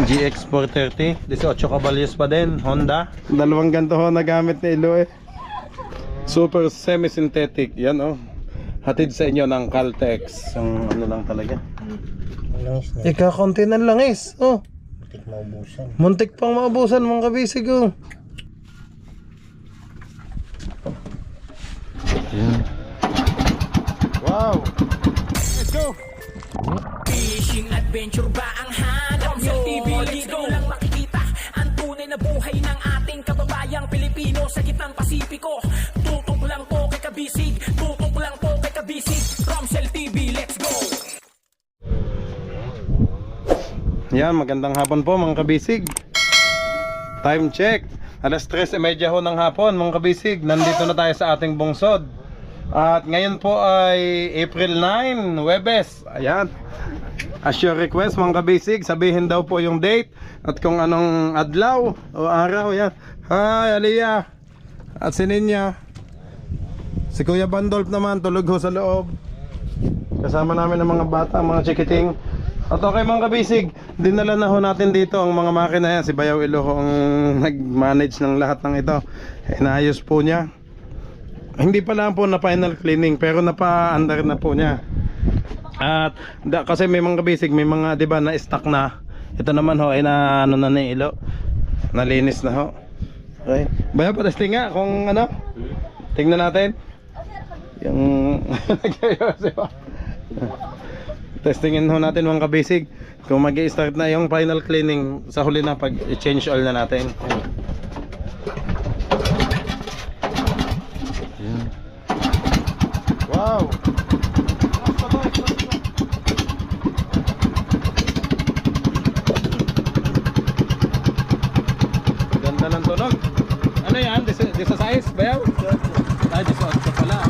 GX 430, 18 caballos pa din, Honda. Dalawang ganito ho na gamit ni Ilo eh. Super semi-synthetic, yan oh. Hatid sa inyo ng Caltex. Ang ano lang talaga. Langis na. Ika-konti ng langis, oh. Muntik maubusan. Muntik pang maubusan mga kabisig oh. Yan. Wow! Let's go! Fishing adventure ba ang hanap nyo? TV, let's go! Lang makikita ang tunay na buhay ng ating kababayang Pilipino sa gitnang Pasipiko. Tutok lang po kay Kabisig, tutok lang po kay Kabisig. Romsel TV, let's go! Yan, magandang hapon po mga kabisig. Time check. Alas 3:30 ho ng hapon mga kabisig. Nandito na tayo sa ating bungsod. At ngayon po ay April 9, Huwebes. Ayan. As your request mga kabisig, sabihin daw po yung date at kung anong adlaw o araw. Yan. Hi Aliyah. At si Ninya. Si Kuya Bandolf naman tulog ho sa loob. Kasama namin ang mga bata, mga chikiting. At okay mga kabisig, dinala na ho natin dito ang mga makina yan. Si Bayaw Iloho ang nag-manage ng lahat ng ito. Inayos po niya. Hindi pa lang po na final cleaning pero napa-under na po niya. At kasi may mga kabisig, may mga 'di ba na stock na. Ito naman ho ay na ano na ni Ilo. Nalinis na ho. Okay. Bayaw pa testing nga kung ano. Tingnan natin. Yung testingin ho natin mga kabisig kung mag-i-start na yung final cleaning sa huli na pag i-change oil na natin. Ayan. Wow! Ganda ng tunog. Ano yan? This size ba yan? Ay, this pala.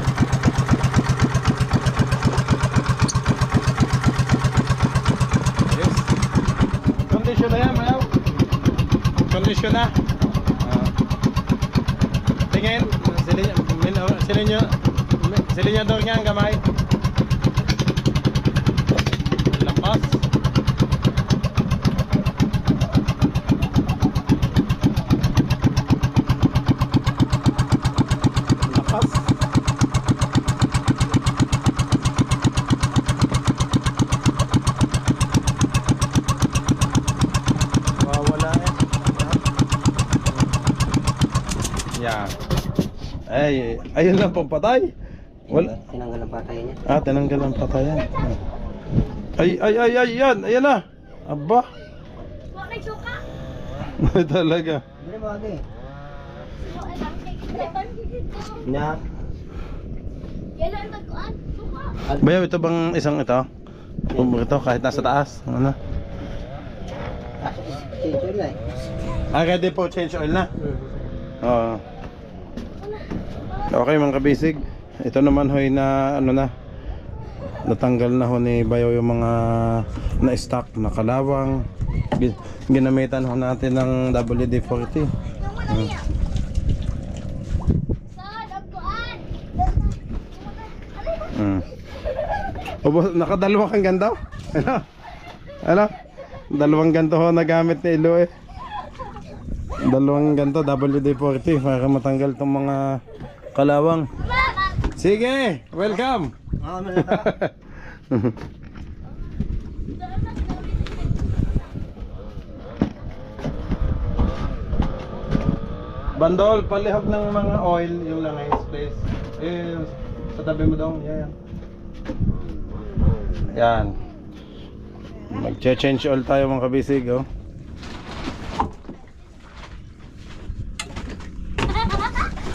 Kondisyon na yan, Mayaw. Kondisyon na. Tingin. Silinyador nga ang gamay. Lakas. Lakas. Yan. Ay, ayun lang pong patay. Wala. Tinanggal ang patay niya. Ah, tinanggal ang patayan. Ay, yan. Ayan na. Aba. Talaga. Hindi bagay. Na. Bayaw, ito bang isang ito? Ito kahit nasa taas. Ano? Change oil na eh. Ah, ready po change oil na? Oo. Okay mga kabisig. Ito naman hoy na ano na. Natanggal na ho ni Bayaw yung mga na-stock na kalawang. Ginamitan ho natin ng WD-40. Nakadalawa kang ganda? Ano? Dalawang ganto ho na gamit ni Ilo eh. Dalawang ganto WD-40 para matanggal tong mga kalawang. Sige, welcome. Bandol, palihog ng mga oil yung langis, please. Eh, sa tabi mo daw. Yan. Yan. Mag-change oil tayo mga kabisig, oh.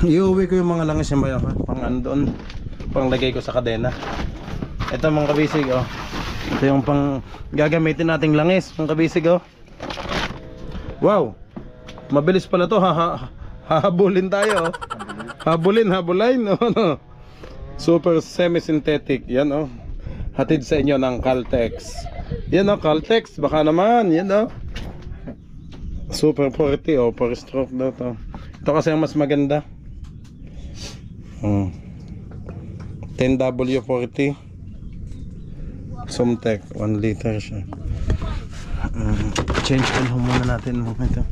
Iuwi ko yung mga langis yung bayaw, pang andon, pang lagay ko sa kadena. Ito mga kabisig, oh. Ito yung pang gagamitin nating langis mga kabisig, oh. Wow, mabilis pala to. Hahabulin tayo, oh. Habulin, oh. Super semi-synthetic. Yan, oh. Hatid sa inyo ng Caltex. Yan, oh, Caltex, baka naman. Yan, oh. Super 40, oh, 4 stroke daw to. Ito kasi ang mas maganda. 10W40 Sumtec, 1 liter siya. Change oil muna natin mga ito.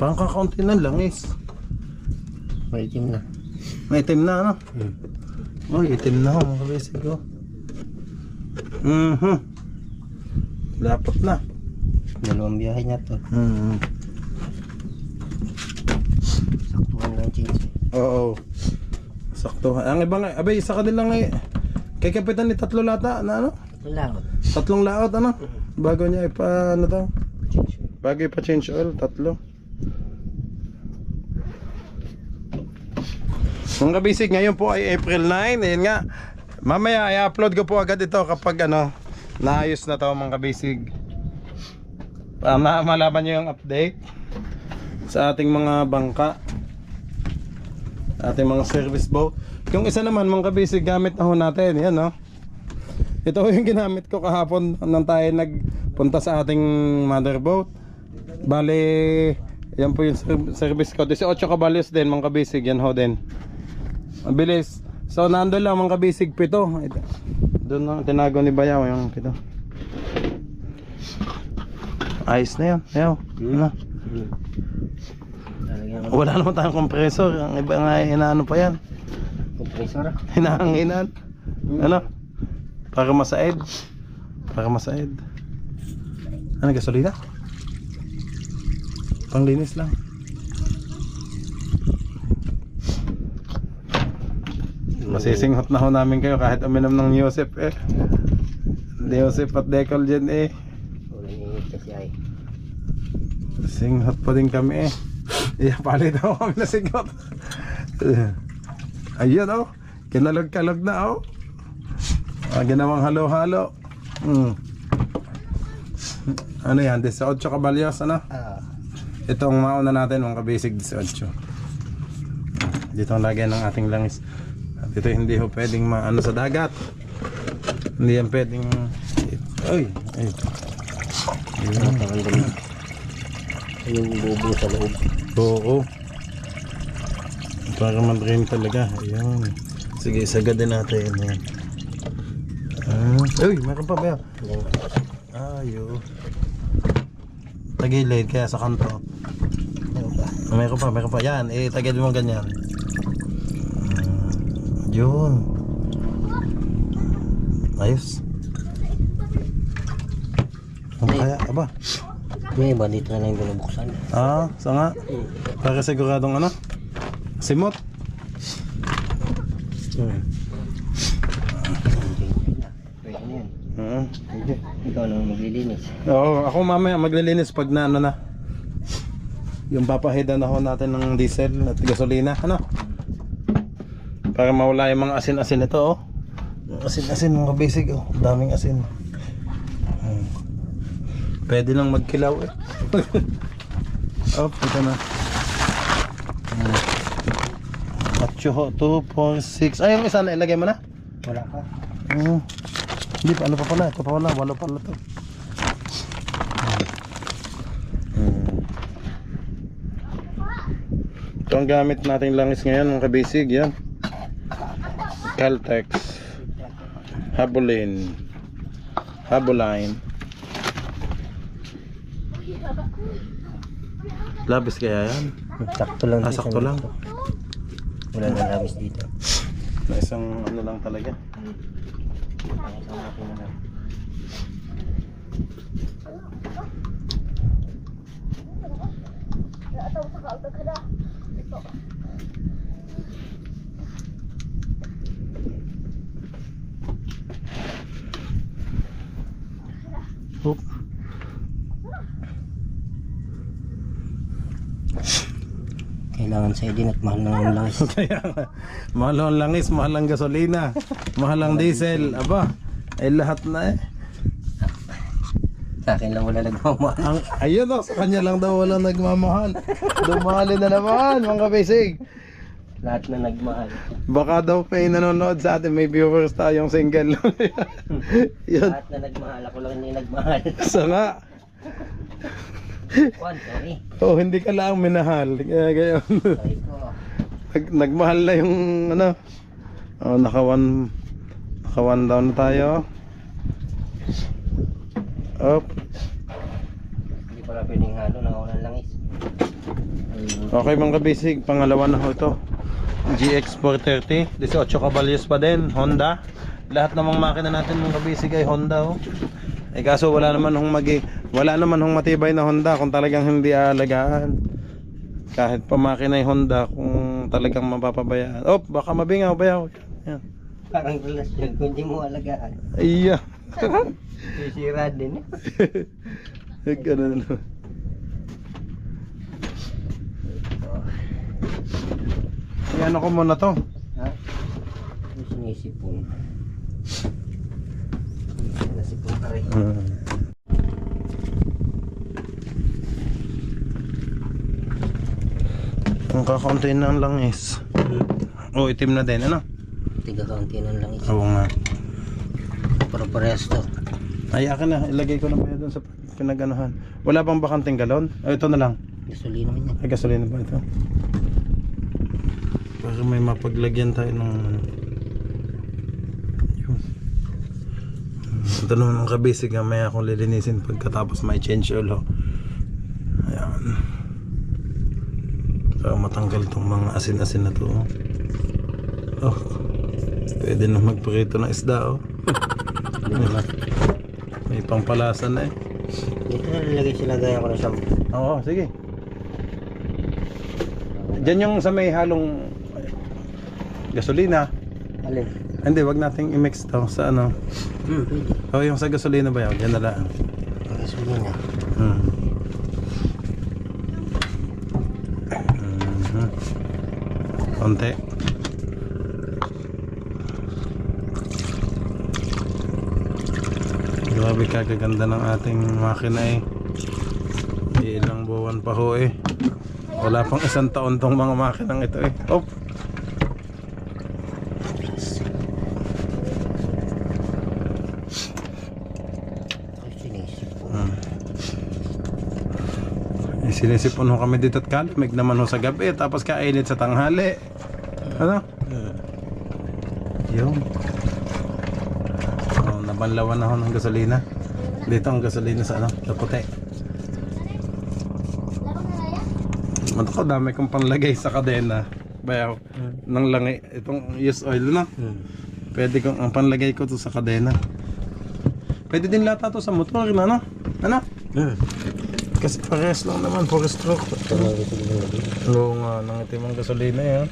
Parang kakaunti na langis. May itim na. May itim na ano? Oh, itim na mga kabisig ko. Dapat na. Dalawang biyahe niya to. Saktuhan lang change. Oo. Sakto. Ang ibang, abay, isa ka din lang eh. Kay Kapitan ni tatlo lata na ano? Laot. Tatlong laot ano? Bago niya ipa ano to? Bago ipa change oil, tatlo. Mga kabisig, ngayon po ay April 9. Ayan nga. Mamaya i-upload ko po agad ito kapag ano, naayos na to mga kabisig. Para malaman nyo yung update sa ating mga bangka, ating mga service boat. Yung isa naman mga kabisig, gamit na ho natin. Yan no. Ito yung ginamit ko kahapon nang tayo nagpunta sa ating mother boat. Bale, yan po yung service ko. 18 kabalyos din mga kabisig. Yan ho din. Mabilis. So nandun lang mga kabisig 7. Doon na tinago ni Bayaw yung 7. Ayos na yan. Ayaw. Wala naman tayong compressor. Ang iba nga inaano pa yan. Compressor? Hinahanginan. Ano? Para masaid. Para masaid. Ano, gasolina? Panglinis lang. Masisinghot na ho namin kayo kahit uminom ng Yosef eh. Yosef at Decol dyan eh. Ulan init kasi ay. Singhot pa din kami eh. Palit ako kami na singhot. Ayun oh. Kinalog-kalog na oh. Ginawang halo-halo. Ano yan? 18 kabalyos ano? Itong mauna natin mga kabisig 18. Dito ang lagyan ng ating langis. At ito hindi ho pwedeng maano sa dagat. Hindi yan pwedeng. Ay. Yung bubo sa loob. Oo. Para ma-drain talaga. Ayan. Sige, sagadin natin. Ayan. Uy, meron pa ba? Ayo. Tagilid kaya sa kanto. Meron pa. Yan, tagilid mo ganyan. Yun. Ayos. Ano kaya? Aba. May iba dito na lang yung binubuksan. So nga. Para siguradong ano? Simot. Pwede na yan. Okay. Ikaw naman maglilinis. Oo, ako mamaya maglilinis pag na ano na. Yung papahidan na ho natin ng diesel at gasolina, ano? Para mawala yung mga asin-asin ito, oh. Asin-asin mga basic, oh. Daming asin. Pwede lang magkilaw, eh. Oh, ito na. Macho 2, 4, 6. Ay, yung isa na ilagay mo na? Wala ka. Hindi pa, ano pa pala? Ito pa pala, wala pala ito. Ito ang gamit nating langis ngayon mga kabisig, yan. Caltex Haboline. Labis kaya yan? Sakto lang. Sakto lang. Wala na labis dito. Na isang ano lang talaga. Oop. Kailangan sa edin at mahal ng langis. Kaya nga, mahal ang langis, mahal ang gasolina, mahal ang diesel, aba, ay lahat na eh. Sa akin lang wala nagmamahal. Ayun o, sa kanya lang daw wala nagmamahal. Dumali na naman mga kabisig. Lahat na nagmahal. Baka daw may nanonood sa atin, may viewers tayong single. Yun. Lahat na nagmahal. Ako lang hindi nagmahal. Sa nga. Juan, sorry. Oh, hindi ka lang minahal. Kaya gayon. Sorry ko. Nagmahal na yung ano. Oh, naka one down na tayo. Up. pala pwedeng halo ng ulan langis. Okay mga kabisig, pangalawa na ho ito. GX 430, 18 caballos pa din, Honda. Lahat namang makina natin mga kabisig ay Honda oh. Eh kaso wala naman hong matibay na Honda kung talagang hindi aalagaan. Kahit pa makina ay Honda kung talagang mapapabayaan. Oh, baka mabingaw bayaw. Yan. Parang relasyon kung hindi mo alagaan. Iya. Sisira din Ganun. Ano ko muna to? Ha? Yung sinisipon. Sinisipon ka rin. Ang kakaunti na lang is itim na din, ano? Tiga kaunti nun lang Oo nga. Para parehas to. Ay, akin na, ilagay ko na ba doon sa pinag-anuhan. Wala bang bakanting galon? Ito na lang. Gasolina man yan. Ay, gasolina ba ito? Para may mapaglagyan tayo ng yun. Ito naman ang kabisig nga may akong lilinisin pagkatapos may change oil ho. Ayan. Para matanggal itong mga asin-asin na to. Oh, pwede na magprito ng isda oh. May pampalasan na eh. Dito na lalagay sila gaya ko ng shampoo. Oo, sige. Diyan yung sa may halong gasolina. Alin? Hindi, wag nating i-mix to sa ano. Pwede. O yung sa gasolina ba yun? Yan na lang. Gasolina. Konti. Grabe kagaganda ng ating makina eh. Ilang buwan pa ho eh. Wala pang isang taon tong mga makinang ito eh. Oh. Sinisipon ho kami dito at kalamig naman ho sa gabi tapos kainit sa tanghali. Ano? Yung nabanlawan na ho ng gasolina. Dito ang gasolina sa ano? Sa puti. Matako dami kong panlagay sa kadena. Bayaw ng langi. Itong used oil na. Pwede kong ang panlagay ko to sa kadena. Pwede din lata to sa motor, ano? Ano? Kasi parehas lang naman, 4 stroke. Oo nga, nangitim ang gasolina yan.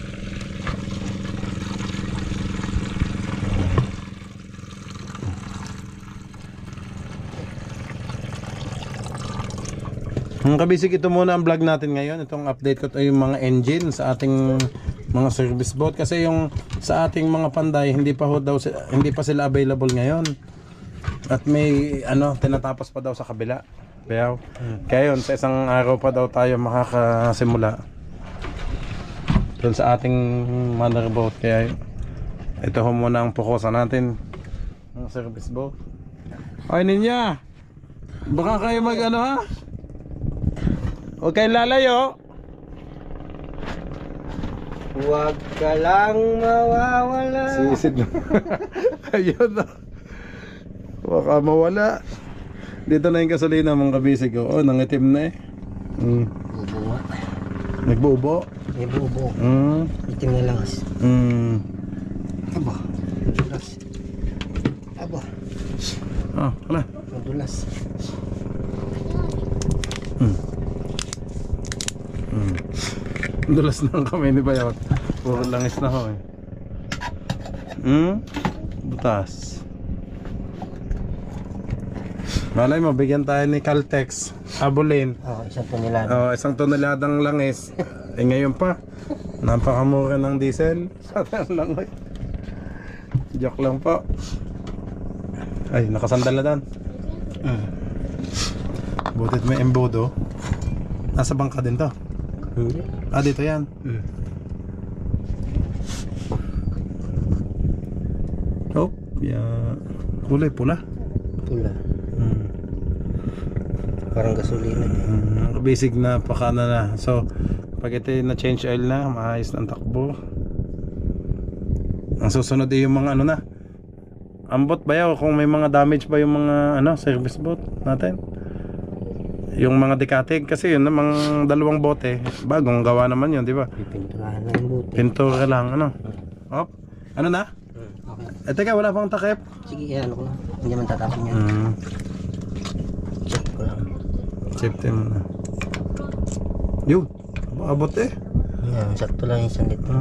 Mga kabisig, ito muna ang vlog natin ngayon. Itong update ko ito yung mga engine sa ating mga service boat. Kasi yung sa ating mga panday, hindi pa sila available ngayon. At may tinatapos pa daw sa kabila. Kaya yun, sa isang araw pa daw tayo makakasimula doon sa ating motherboat. Kaya ito ho muna ang pukusan natin ng service boat. Ay ninya, baka kayo mag ha? Huwag kayong lalayo. Huwag ka lang mawawala. Sisid na. Ayun na. Baka mawala. Dito na yung gasolina mga kabisig ko. Oh, nangitim na eh. Bubo nga. Nagbubo? May bubo. Itim na lang. Aba, madulas. Aba. Ah, hala. Madulas. Dulas na ang kamay ni Bayot. Puro langis na ho eh. Butas. Malay mo, bigyan tayo ni Caltex Abulin. Isang tonelada. 1 toneladang langis. Ngayon pa, napakamura ng diesel. Lang, joke lang po. Ay, nakasandal na dan. Butit may embodo. Nasa bangka din to. Dito yan. Oh, yeah. Kulay pula. Pula. Parang gasolina. Basic na pakana na. So, pag ito na change oil na, maayos ng takbo. Ang susunod ay yung mga na. Ambot ba yaw kung may mga damage ba yung mga service boat natin. Yung mga Ducati kasi yun namang dalawang bote, bagong gawa naman yun, di ba? Pipinturahan lang yung buti. Pintura lang, ano? Op, ano na? Okay. Teka, wala pang takip. Sige, ano ko na. Hindi man tatapon yan. Check ko lang. Safety mo na. Yun, abot eh. Yan, sakto lang yung isang litro.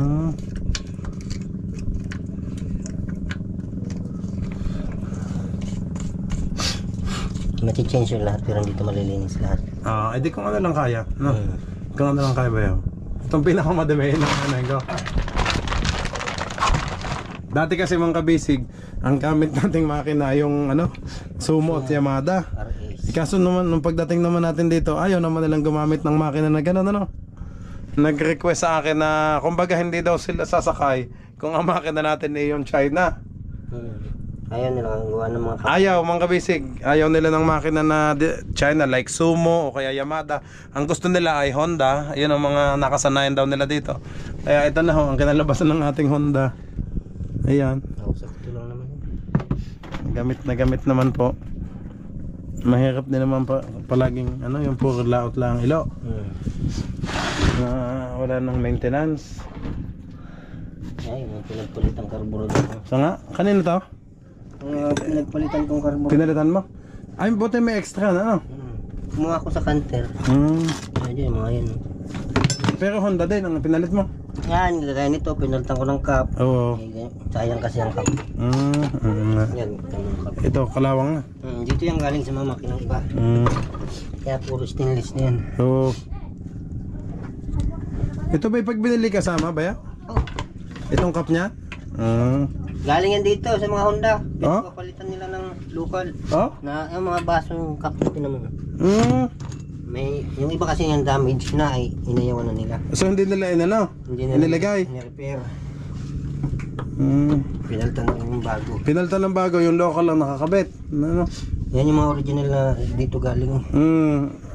Mati-change yung lahat pero hindi ito malilinis lahat. Edi kung ano lang kaya, no? Kung ano lang kaya ba yun? Itong pinakamadami ng ano ko. Dati kasi mga kabisig, ang gamit nating makina yung ano, Sumo at Yamada. RS. Kaso naman, nung pagdating naman natin dito, ayaw naman nilang gumamit ng makina na gano'n, ano? Nag-request sa akin na, kumbaga hindi daw sila sasakay kung ang makina natin ay yung China. Ayaw nila ang gawa ng mga Ayaw, mga kabisig. Ayaw nila ng makina na China like Sumo o kaya Yamada. Ang gusto nila ay Honda. Yun ang mga nakasanayan daw nila dito. Kaya ito na ho, ang kinalabasan ng ating Honda. Ayan. sakto lang naman yun. Gamit na gamit naman po. Mahirap din naman palaging ano, yung puro laot lang ilo. Na wala nang maintenance. Ay, mga pinagpalit ang carburetor. So nga, kanino to? Pinagpalitan kong carburetor. Pinalitan mo? Ay, buti may extra na, ano? Kumuha ko sa canter. Ayun, mga yan. Pero Honda din, ang pinalit mo? Yan, gagaya nito, pinalitan ko ng cup. Oo. Sayang kasi ang cup. Yan, ganun cup. Ito, kalawang na. Dito yung galing sa mga makinang iba. Kaya puro stainless na yan. So, ito ba yung pag binili kasama ba yan? Oh, Itong cup niya? galing yan dito sa mga Honda. Oh? Pinapalitan nila ng local. Oh? Na yung mga basong cup na naman. Mm. Yung iba kasi yung damage na ay inayawan na nila. So hindi nila inano? Hindi na Inilagay? repair. Mm. Pinalitan na yung bago. Pinalitan ng bago, yung local lang nakakabit. Ano? Yan yung mga original na dito galing.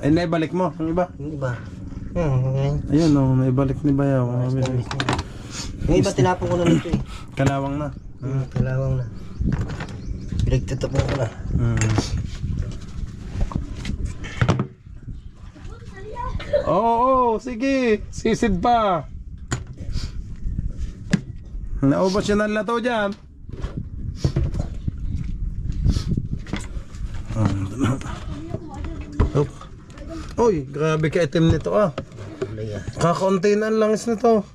Eh, naibalik mo, yung iba? Yung iba. Yan. Ayun, oh, naibalik ni Bayaw. Stainless na. Yung iba tinapon ko na nito eh. Kalawang na. Kalawang na. Pinagtatapon ko na. Oo, sige. Sisid pa. Naubos yun ang lato dyan. Oh. Uy, grabe ka itim nito ah. Kulay ah. Kakaunti na ang langis nito.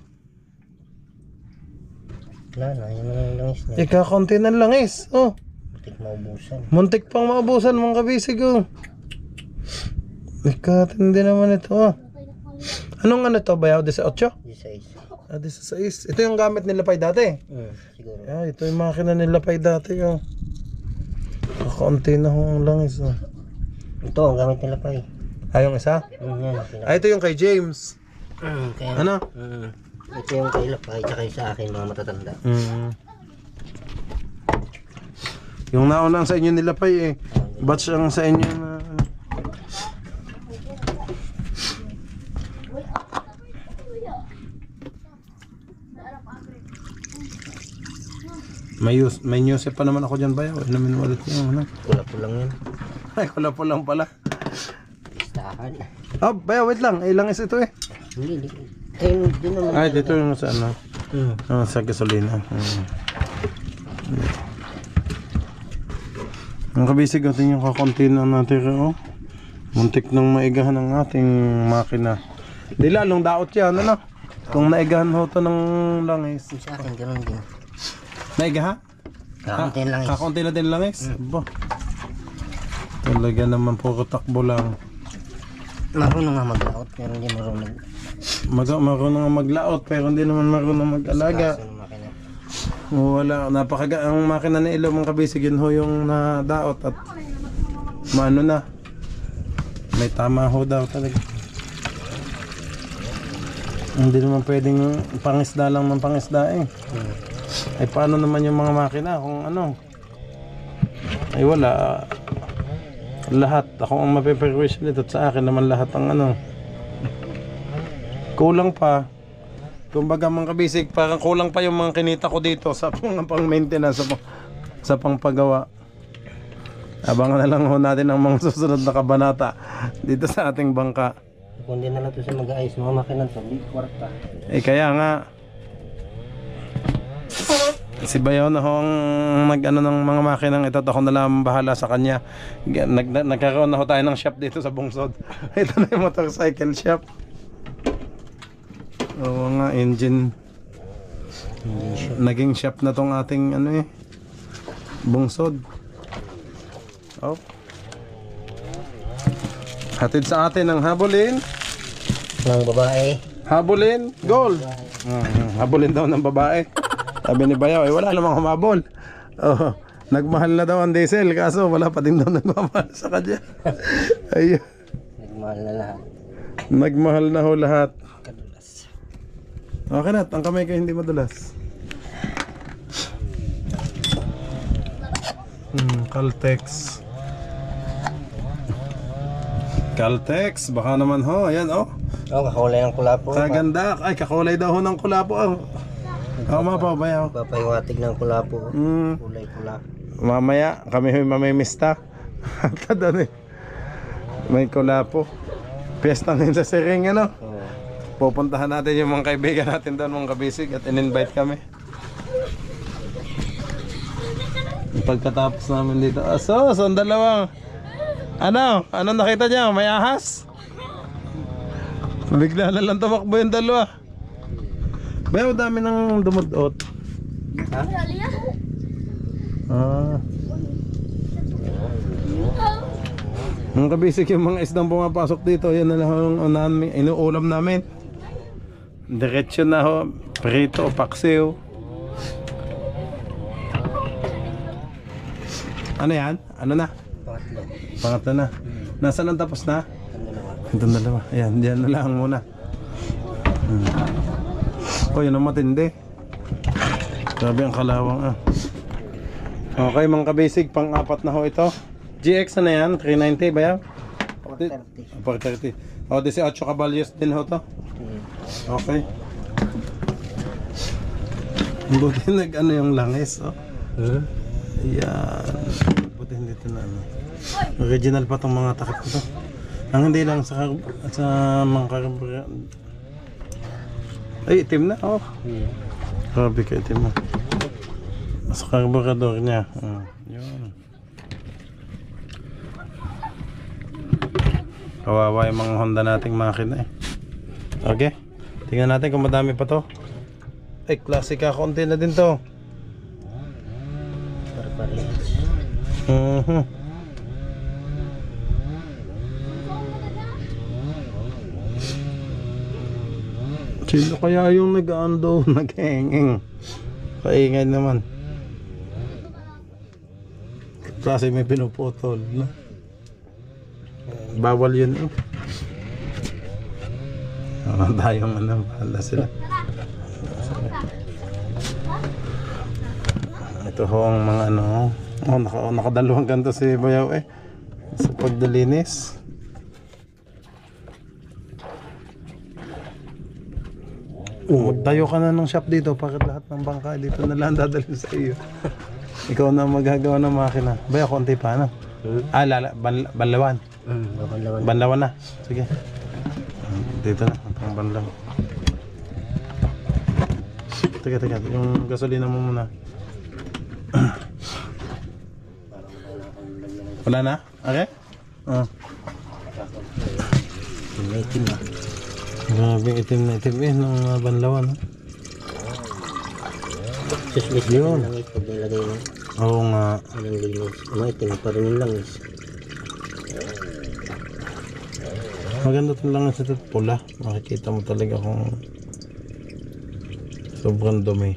Wala na, yun ang langis niya. Kakaunti na ang langis. Oh. Muntik maubusan. Muntik pang maubusan mga kabisig oh. Ikatindi naman ito oh. Anong ano to? Bayaw 18? 16. 16. Ito yung gamit nila Pay dati. Siguro. Ito yung makina nila Pay dati oh. Kakaunti na ho ang langis oh. Ito ang gamit nila pa eh. Yung isa? Yan. Ito yung kay James. Kaya, Ano? ito yung kay Lapay tsaka yung sa akin mga matatanda. Yung nauna sa inyo nila Pay eh. Batch ang sa inyo na may news pa naman ako dyan Bayaw. Inumin ulit yung ano. Pula-pulang yan. Ay, kula-pulang pala. Listahan. Bayaw, wait lang. Ilang is ito eh. Hindi. Ayun, din naman. Ay, dito yung sa ano. Sa gasolina. Ang kabisig natin yung kakunti na natin. Muntik nang maigahan ng ating makina. Di lalong daot yan, ano? Kung naigahan ho to ng langis. Sa akin, ganun din. Naigaha? Kakunti lang eh. Kakunti na din langis? Ba? Talaga naman puro takbo lang. Marunong nga mag-out, pero hindi marunong. Marunong nga maglaot, pero hindi naman marunong mag-alaga. Kaso ng makina. Wala, ang makina ni Ilo mga kabisig yun ho yung nadaot at maano na. May tama ho daw talaga. Hindi naman pwedeng pangisda lang ng pangisda eh. Ay paano naman yung mga makina kung ano? Ay wala. Lahat, ako ang mapiperwish nito at sa akin naman lahat ang ano. Kulang pa. Kumbaga mga kabisig, parang kulang pa yung mga kinita ko dito sa pang maintenance, sa pangpagawa. Abangan na lang ho natin ang mga susunod na kabanata dito sa ating bangka. Kung di na lang ito sa mag-aayos, mga makina to, di kwarta. Eh kaya nga, si Bayaw na ho ang nag-ano ng mga makinang ito, at ako na lang bahala sa kanya. Nagkaroon na ho tayo ng shop dito sa Bungsod. Ito na yung motorcycle shop. Oo nga, engine. Naging shop na tong ating ano Bungsod. Oh. Hatid sa atin ang habulin. Ng babae. Habulin, gold. Habulin daw ng babae. Sabi ni Bayaw, wala namang humabol. Oh, nagmahal na daw ang diesel, kaso wala pa din daw nagmamahal sa kanya. Ayun. Nagmahal na lahat. Nagmahal na ho lahat. Kadulas. Okay na, ang kamay ko hindi madulas. Caltex. Caltex, baka naman ho, ayan oh. Oh, kakulay ng kulapo. Kaganda, ay kakulay daw ho ng kulapo. Oo mga pa, Bayaw. Papahiwatig ng kulapo. Kulay pula. Mamaya, kami huy mamimista. Kada may kulapo. Piyesta ngayon sa Siring, ano? Oo. Pupuntahan natin yung mga kaibigan natin doon, mga kabisig, at in-invite kami. Pagkatapos namin dito, so ang dalawang, ano nakita niya? May ahas? Bigla na lang tumakbo yung dalawa. Bayaw, dami nang dumudot. Ha? Mga kabisig, yung mga isdang pumapasok dito, yan na lang ang inuulam namin. Diretso na ho, prito o paksiw. Ano yan? Ano na? Pangatlo. Pangatlo na. Nasaan ang tapos na? Ang dalawa. Itong dalawa. Ayan, diyan na lang muna. Oh, yun ang matindi. Grabe ang kalawang Okay mga kabisig, pang-apat na ho ito. GX na yan, 390 ba yan? 430. 430. O, 18 caballos din ho to. Okay. Buti nag-ano yung langis, oh. Ayan. Buti hindi ito na ano. Original pa tong mga takip ko to. Ang hindi lang sa mga karambura. Ay, itim na, oh. Grabe ka, itim na. Sa karburador niya. Yun. Kawawa yung mga Honda nating makina Okay. Tingnan natin kung madami pa to. Ay, klasika. Konti na din to. Parparehas. Sino kaya yung nag-ando, nag-hengeng? Kaingay naman. Kasi may pinuputol, no? Bawal yun, oh. Tayong bahala sila. Ito ho ang mga nakadalawang ganito si Bayaw sa pagdalinis. Magtayo ka na ng shop dito, bakit lahat ng bangka dito na lang dadalhin sa iyo? Ikaw na maghagawa ng makina. Bayaw, konti pa na. Banlawan. Banlawan na. Sige. Dito na, pang banlawan. Teka, yung gasolina mo muna. Wala na? Okay? May itim na. Grabe itim na itim ng banlawan. Susmis yun. Langis pag nilagay mo. Oo nga. Anong linis. Maitim pa rin yung langis. Maganda itong langis ito, pula. Makikita mo talaga kung sobrang dumi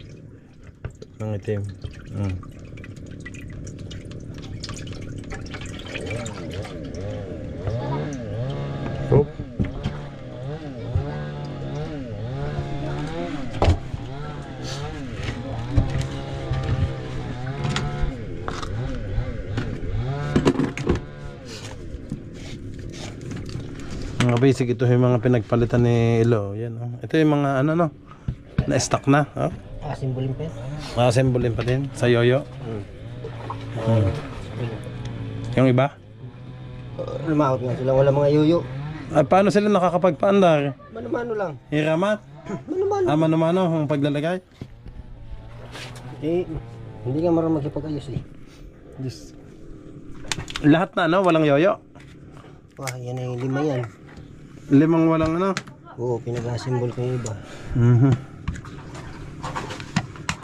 ng itim. Oh. Mga basic, ito yung mga pinagpalitan ni Ilo. Yan, oh. Ito yung mga na-stock na. Oh. Asimbolin pa yan. Assemble pa din sa yoyo. Yung iba? Lumakot nga sila, wala mga yuyo. Ay, paano sila nakakapagpaandar? Mano-mano lang. Hiramat? Mano-mano. Mano-mano ang paglalagay? Eh, hindi nga marunong magkipag-ayos eh. Yes. Lahat na ano, walang yoyo? Wah, yan ay 5 yan. 5 walang ano? Oo, pinag-asimbol ko yung iba.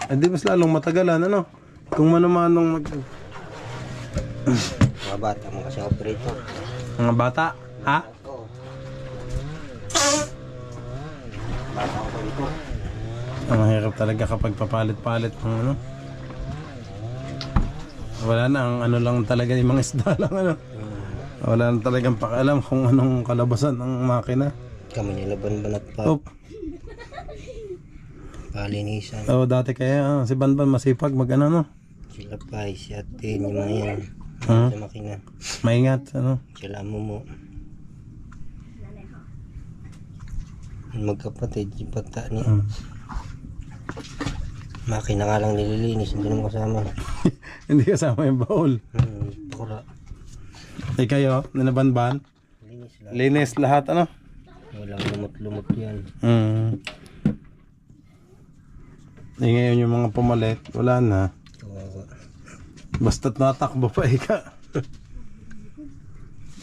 Eh di mas lalong matagalan ano? Kung mano-manong Mga bata mo kasi operator. mga bata, ha? Oo. Bata ko dito. Ang hirap talaga kapag papalit-palit ng ano. Wala na, ang ano lang talaga yung mga isda lang ano. Wala na talagang pakialam kung anong kalabasan ng makina. Kami nilaban banat pa. Oh, Palinisan. dati kaya si Banban masipag mag ano no. Sila pa, si ate, yung mga yan. Hmm? Sa makina. Maingat ano. Sila mo. Magkapatid, yung pata niya. Makina nga lang nililinis, hindi naman kasama. Hindi kasama yung baul. Pura. Eh kayo, ninabanban? Linis lang. Linis lahat ano? Walang lumot-lumot yan. Eh ngayon yung mga pumalit, wala na. Kawawa. Basta't natakbo pa ika.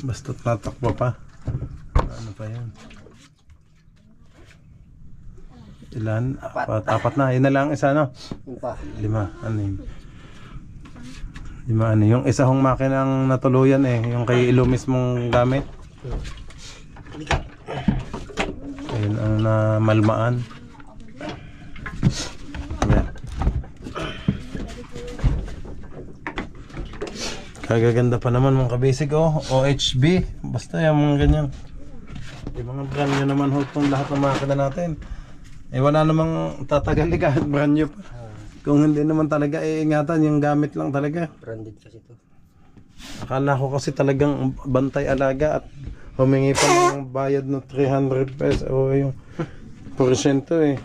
Basta't natakbo pa. Ano pa yan? Ilan? Apat na. Yun na lang isa no? Yun pa. 5. Ano yun? 5 ano? Yung isa hong makinang natuluyan eh. Yung kay Ilo mismong gamit. Ayun ang namalmaan. Ayan. Kagaganda pa naman mga kabisig oh. OHB. Basta yung mga ganyan. Yung mga brand nyo naman ho itong lahat ng makina natin. Eh wala namang tatagal kahit brand nyo pa. Kung hindi naman talaga iingatan yung gamit lang talaga. Branded kasi to. Akala ko kasi talagang bantay alaga at humingi pa ng bayad no 300 pesos o yung porsyento eh.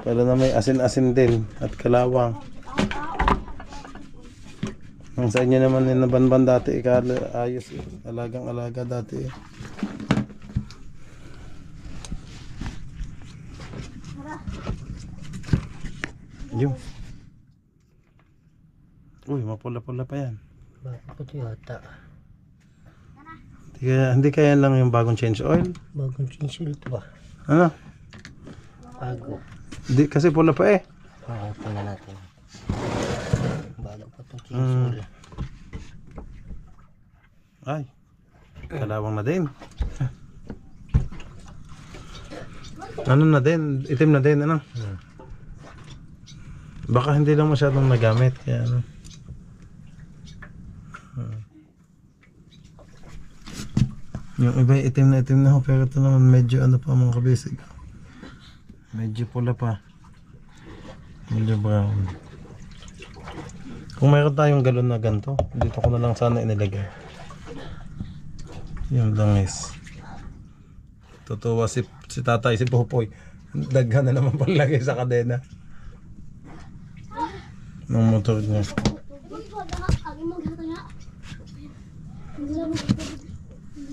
Pala na may asin-asin din at kalawang. Ang sa inyo naman yung nabanban dati ayos eh. Alagang alaga dati eh. Yung. Uy, mapula-pula pa yan. Bakit ito yata? Hindi kaya lang yung bagong change oil? Bagong change ito ba? Ano? Bago. Hindi, kasi pula pa eh. Tingnan natin. Bago pa itong change oil. Ay, kalawang na din. Ano na din? Itim na din, ano? Baka hindi lang masyadong nagamit, kaya ano. Yung iba itim na ho, pero ito naman medyo ano pa mga kabisig. Medyo pula pa. Medyo brown. Kung mayroon tayong galon na ganito, dito ko na lang sana inilagay. Yung langis. Tutuwa si tatay, si Popoy. Daghan na naman palagay sa kadena ng motor niya.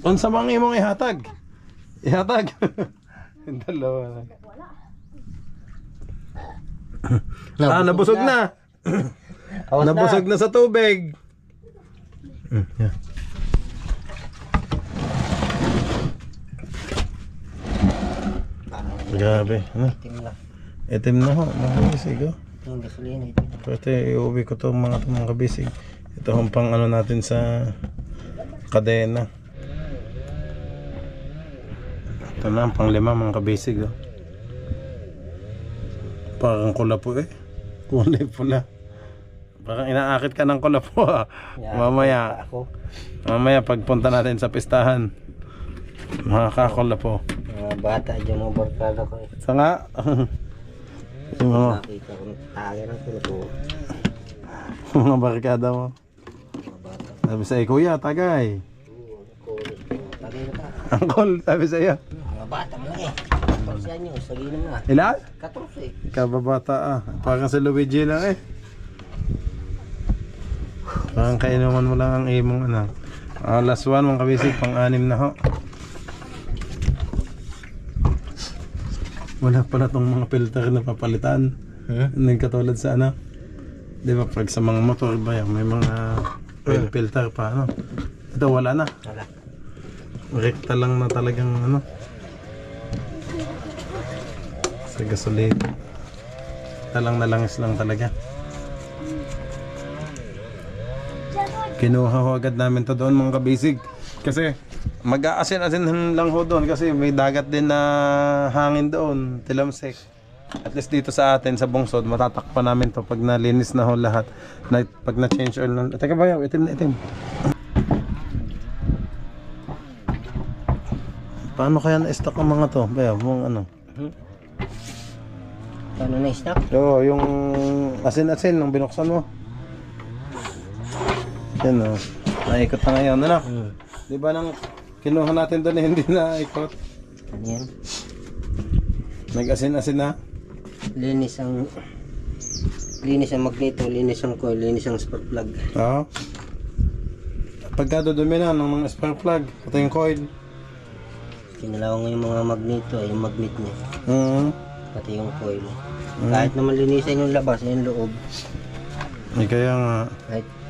Unsa bang imong ihatag? Ihatag? Yung dalawa na. Nabusog na. Nabusog na sa tubig. Yeah. Grabe. Ano? Itim na. Itim na ho. Mga kabisig oh. Yung gasolina ito. Pwede iuwi ko to mga kabisig. Ito ang pang ano natin sa kadena. Ito na ang pang 5 mga kabisig oh. Parang kulapo eh. Kulay pula. Parang inaakit ka ng kulapo ah. Mamaya. Mamaya pagpunta natin sa pistahan. Makakakulapo. Mga bata dyan, mga barkada ko eh. Sa nga. Yung mga Nakita ko, tagay ng kulapo. mga barkada mo. Mga bata. Sabi sa'yo, kuya, tagay. Tagay na ka. Angkol, sabi sa'yo. Mga bata mo lang eh. 14 anyos, saginom na. Ilan? 14 eh. Kababata ah. Parang si Luigi lang eh. Parang kainuman mo lang ang imong ano. Last one mga kabisig, pang-anim na ho. Wala pala tong mga filter na papalitan. Nagkatulad sa ano. Di ba pag sa mga motor ba yan, may mga oil filter pa ano. Ito wala na. Wala. Rekta lang na talagang ano. Sa gasolina. Talang nalangis lang talaga. Kinuha ho agad namin to doon mga kabisig. Kasi mag-aasin-asin lang ho doon kasi may dagat din na hangin doon, Tilamsek. At least dito sa atin sa Bungsod, matatakpan namin to pag nalinis na ho lahat. Pag na-change oil na. Teka ba, itim na itim. Paano kaya na-stock ang mga to? Bayaw, mga ano? Paano na-stock? Oo, yung asin-asin nung binuksan mo. Yan o. Naikot na ngayon. Ano? Di ba nang kinuha natin doon hindi na ikot? Ano yan? Nag-asin-asin na? Linis ang magneto, linis ang coil, linis ang spark plug. Oo. Pagka dudumi na ng mga spark plug, ito yung coil. Kinalaw nga yung mga magneto, yung magnet niya. Pati yung coil. Kahit naman linisan yung labas, yung loob. Kaya nga.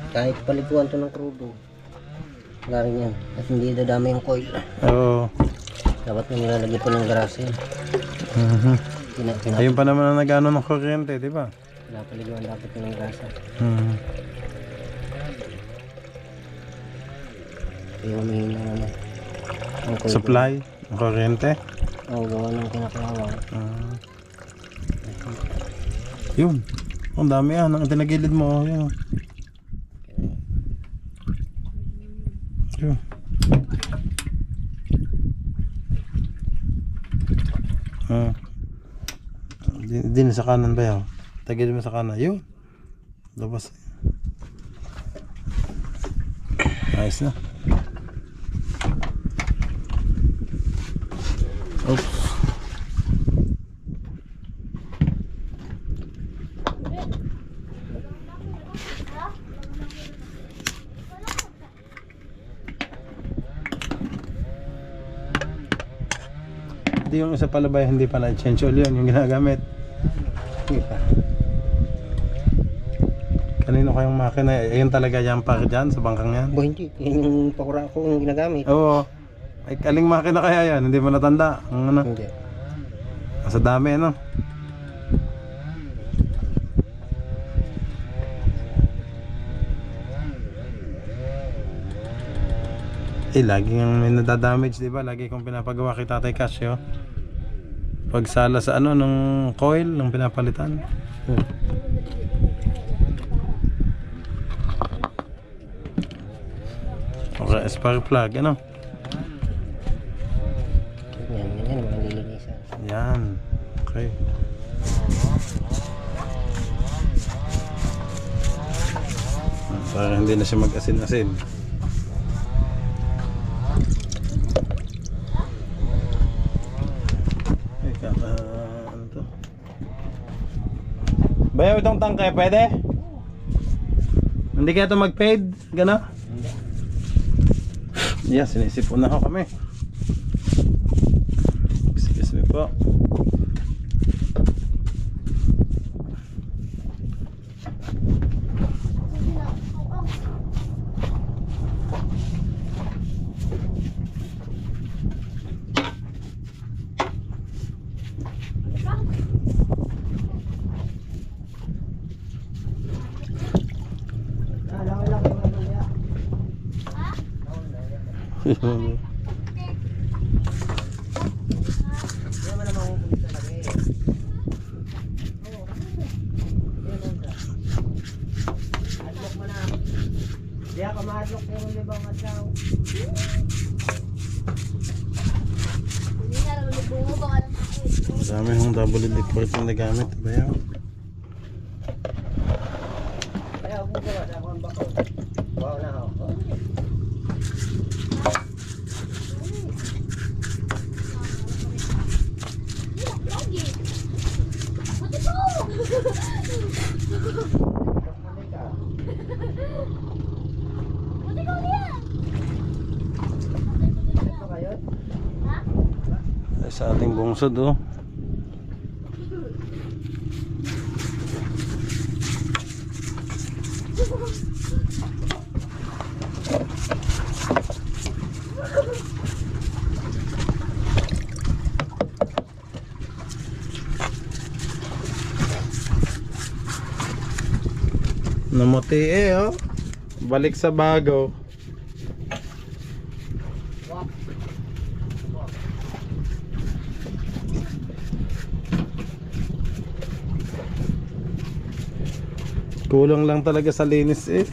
Kahit paliguan to ng krudo. Wala rin yan. At hindi dadami yung coil. Oo. Dapat na nilalagay po ng grasa yan. Ayun pa naman na nag-ano ng kuryente, di ba? Pinapaliguan dapat yung grasa. Yung humihin ng ano. Ang coil. Supply ng kuryente. Oo, gawa ng kinakawang. Yun. Ang dami yan. Ang tinagilid mo. Yun. Yun. Din sa kanan ba yun? Tagilid mo sa kanan. Yun. Labas. Ayos na. Oops. Hindi yung isa pala ba hindi pala change oil yun yung ginagamit. Hindi pa. Kanino kayong makina? Ayun talaga yan pa dyan sa bangkang yan? Hindi. Yan yung pakura ko yung ginagamit. Oo. Ay kaling makina kaya yan? Hindi mo natanda? Ang ano? Hindi. Sa dami ano? Lagi yung may nadadamage, di ba? Lagi kong pinapagawa kay Tatay Casio. Pagsala sa ano, ng coil, ng pinapalitan. Okay, spark plug, ano? Yan, mga nilinisan. Yan. Okay. Para hindi na siya mag-asin-asin. Ano to? Bayaw itong tangke, pwede? Hindi kaya ito mag-fade? Gano'n? Yeah, sinisipon na ako kami. Excuse me po. Dami yung double deport yung nagamit. Bayaw. Ayaw mo gawa na ako ang bako. Wow na ako. Sa ating bungsod oh. Namuti oh. Balik sa bago. Kulang lang talaga sa linis eh.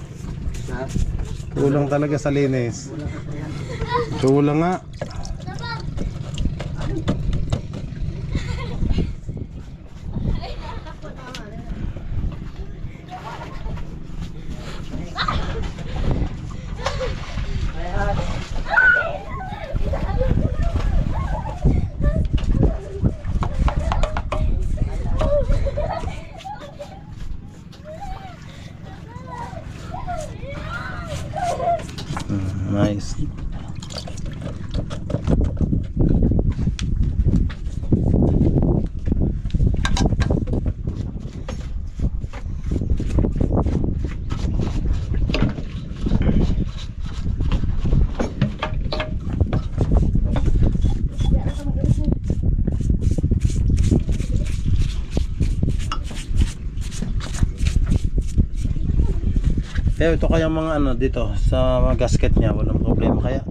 Kulang talaga sa linis. Kulang nga. Nice. Ito kaya mga ano dito sa mga gasket niya, walang problema kaya.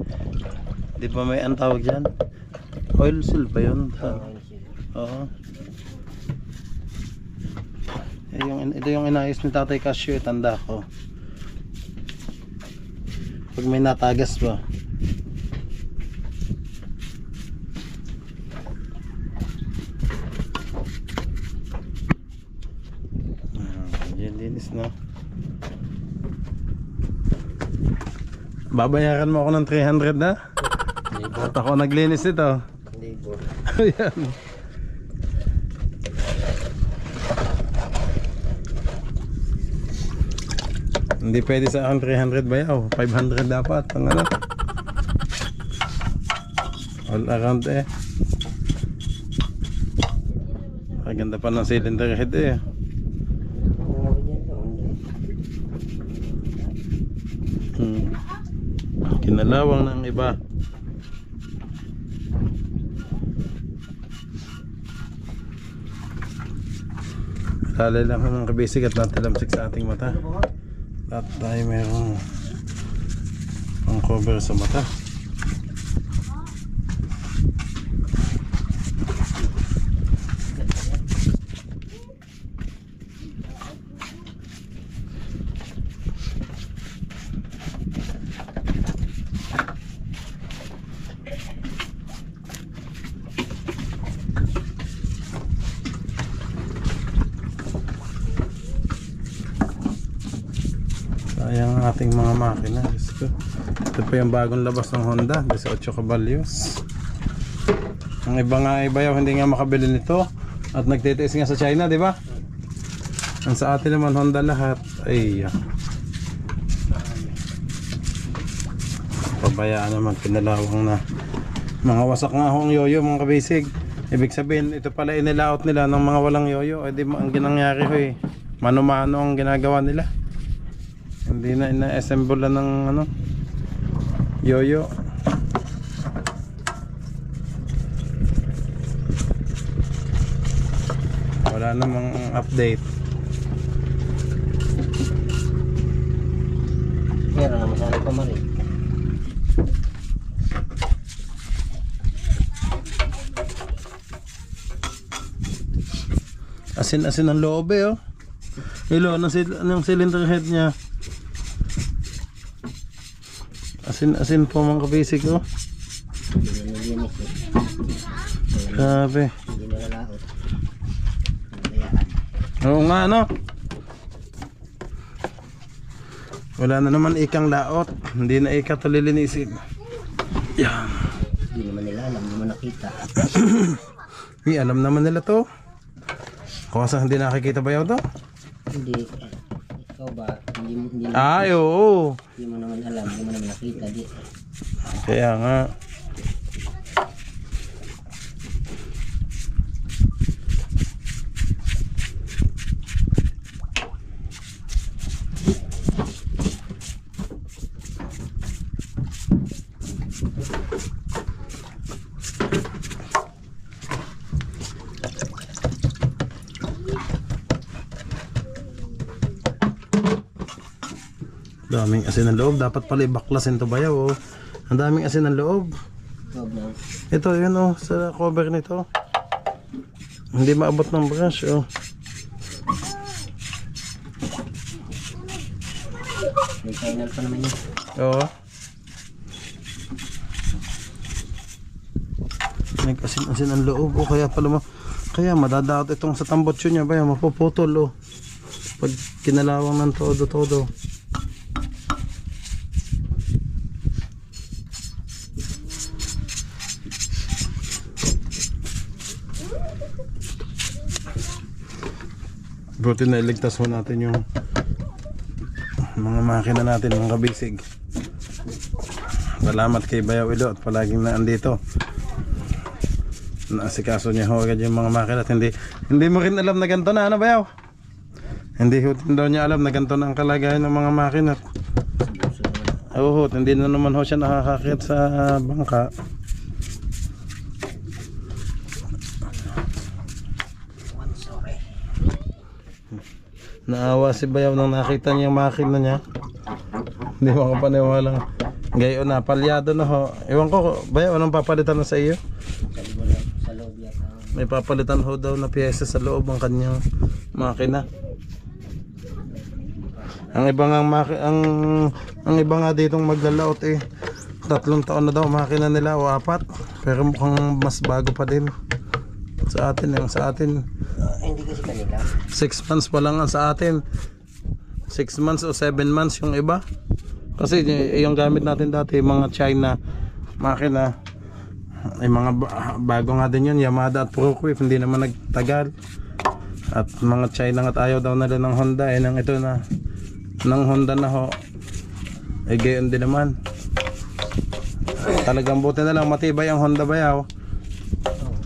Di ba may ang tawag dyan? Oil seal ba yun? Oo. Ito yung inayos ni Tatay Casio, tanda ko. Pag may natagas ba? Yan linis na. Babayaran mo ako ng 300 na? At ako naglinis ito. Ayan. Hindi pwede sa akin 300 bayaw. 500 dapat. Ang ano? All around eh. Maganda pa ng cylinder head eh. Kinalawang ng iba. Lalay lang ng kabisig at natalamsik sa ating mata. At tayo mayroong ang cover sa mata. Sayang ang ating mga makina. Ito pa yung bagong labas ng Honda, 18 caballos. Ang iba nga ibayaw hindi nga makabili nito at nagtitiis nga sa China, di ba? Ang sa atin naman Honda lahat. Ay, pabayaan naman, pinalawang na. Mga wasak nga ho ang yoyo mga kabisig. Ibig sabihin ito pala inilaot nila ng mga walang yoyo. Di ang ginangyari ho eh, mano-mano ang ginagawa nila. Hindi na ina-assemble ng ano, yoyo. Wala namang update. Meron naman sana pa mali. Asin-asin ang loob eh oh. Ilo, ng cylinder head niya. Asin-asin po mga kabisig oh. Hindi na nilinis eh. Grabe. Hindi na nalaot. Oo nga no. Wala na naman ikang laot. Hindi na ika ito lilinisin. Yan. Hindi naman nila alam, hindi naman nakita. Alam naman nila to. Kung saan hindi nakikita ba yun to? Hindi. Ikaw ba? Hindi Ay oo. Hindi mo naman alam, hindi mo naman nakita. Di. Kaya nga. Daming asin ng loob. Dapat pala ibaklasin to bayaw. Oh. Ang daming asin ng loob. Huwag lang. Ito yun oh, sa cover nito. Hindi maabot ng brush oh. May final pa naman yun. Oo. Nag-asin-asin ang loob oh, kaya pala kaya madadaot itong sa tambotso niya ba, mapuputol oh. Pag kinalawang ng todo-todo. Buti na iligtas mo natin yung mga makina natin, mga kabisig. Salamat kay Bayaw Ilo at palaging naandito. Naasikaso niya ho agad yung mga makina at hindi mo rin alam na ganito na, ano Bayaw? Hindi ho daw niya alam na ganito na ang kalagayan ng mga makina. Oo, hindi na naman ho siya nakakakit sa bangka. Naawa si Bayaw nang nakita niya yung makina niya. Hindi makapaniwalang gayon na, palyado na ho. Ewan ko, Bayaw, anong papalitan na sa iyo? Sa loob yata. May papalitan ho daw na piyesa sa loob ang kanyang makina. Ang iba nga ang iba nga ditong maglalaot 3 taon na daw makina nila o 4. Pero mukhang mas bago pa din. Sa atin, yung sa atin Hindi kasi kanila. 6 months pa lang ang sa atin. 6 months o 7 months yung iba. Kasi yung gamit natin dati, mga China makina, ay mga bago nga din yun, Yamada at ProQuip, hindi naman nagtagal. At mga China at ayaw daw nila ng Honda, nang ito na ng Honda na ho, ay gayon din naman. Talagang buti na lang matibay ang Honda Bayaw.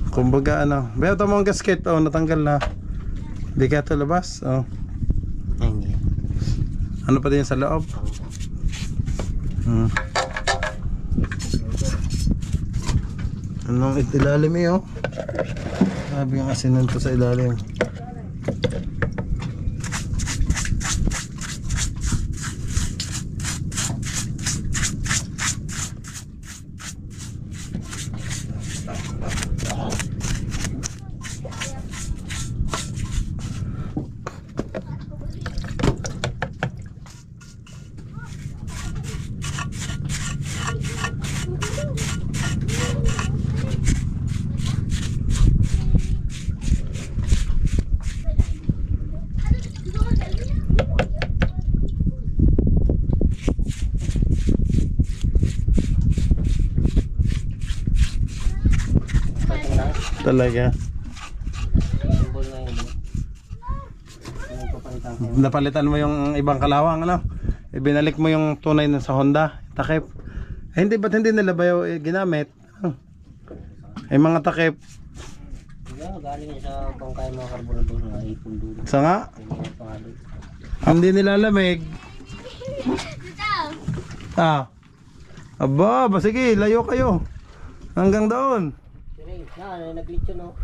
Kumbaga ano, Bayaw, tamo ang gasket, oh, natanggal na. Di kaya ito labas, oh. Ay, hindi. Ano pa din sa loob? Anong ilalim oh? Sabi yung asinan to sa ilalim. Talaga. Symbol nga yun. Ano papalitan ko? Napalitan mo yung ibang kalawang ano? Ibinalik mo yung tunay na sa Honda, takip. Eh hindi, ba't hindi nila Bayaw ginamit? Ay mga takip. Yeah, galing yun sa bangkay mga karburador na ipon doon. Sa nga? Pinigyan pa nga doon. Hindi nilalamig. Ah. Aba, sige, layo kayo. Hanggang doon. Sire, nag-glitch yun oh.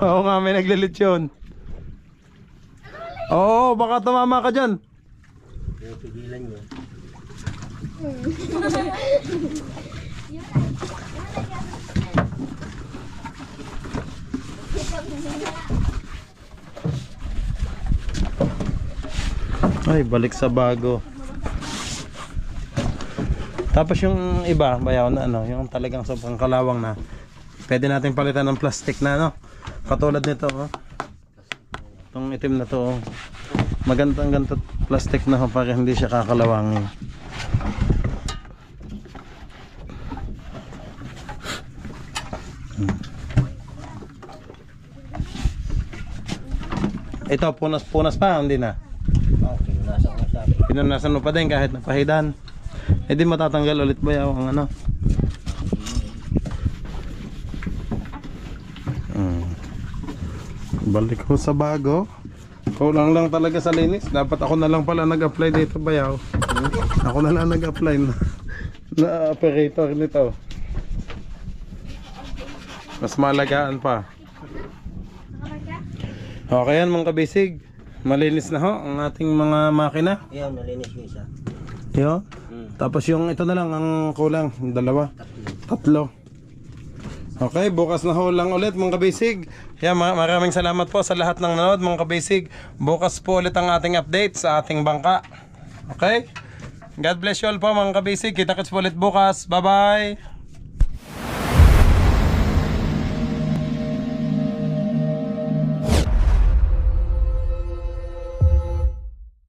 Oo nga, may naglilitsyon. Oo, baka tumama ka dyan. Yung pigilan nyo. Ay, balik sa bago. Tapos yung iba, Bayaw na ano, yung talagang sobrang kalawang na, pwede natin palitan ng plastic na ano. Katulad nito oh. Itong itim na to oh. Magandang ganito plastic na para hindi siya kakalawangin. Ito punas pa, hindi na. Okay, nasa ko sabi. Pinunasan mo pa din kahit napahidan. Eh di matatanggal ulit Bayaw ang ano. Balik ko sa bago. Kulang lang talaga sa linis. Dapat ako na lang pala nag-apply dito Bayaw. Ako na lang nag-apply na. na operator nito. Mas malagaan pa. Okay yan mga kabisig. Malinis na ho ang ating mga makina. Ayan, nalinis yung isa. Yo. Tapos yung ito na lang ang kulang, dalawa. Tatlo. Okay, bukas na ho lang ulit mga kabisig. Yan, maraming salamat po sa lahat ng nanood mga kabisig. Bukas po ulit ang ating update sa ating bangka. Okay? God bless you all po mga kabisig. Kita-kits po ulit bukas. Bye-bye!